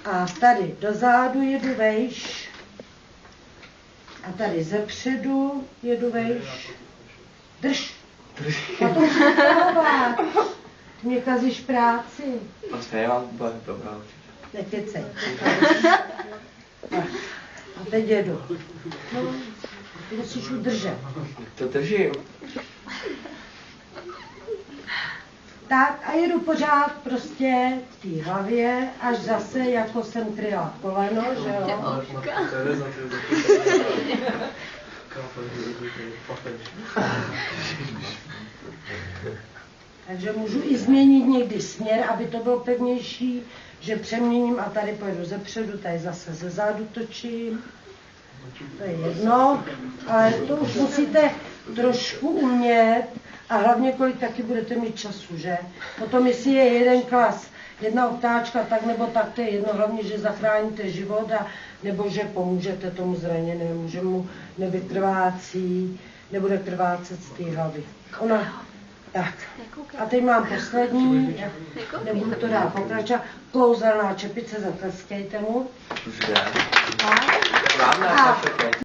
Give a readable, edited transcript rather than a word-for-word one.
A tady dozadu jedu vejš. A tady zepředu jedu vejš. Drž. A to musím dávat. Ty mě kazíš práci. Bude dobrá určitě. Nekecej. A teď jedu. No, ty musíš udržet. To držím. Tak a jedu pořád prostě v té hlavě, až zase jako jsem kryla koleno, že jo. Takže můžu i změnit někdy směr, aby to bylo pevnější, že přeměním a tady pojedu zepředu, tady zase ze zádu točím. To je jedno, ale to už musíte trošku umět a hlavně kolik taky budete mít času, že? Potom jestli je jeden klas, jedna obtáčka, tak nebo tak, to je jedno, hlavně, že zachráníte život a nebo že pomůžete tomu zraněnému, že mu nevykrvácí, nebude krvácet z té hlavy. Ona, tak. A teď mám poslední, nebudu to dál pokračovat, klouzelná čepice, zatleskejte mu. Už jde. Vám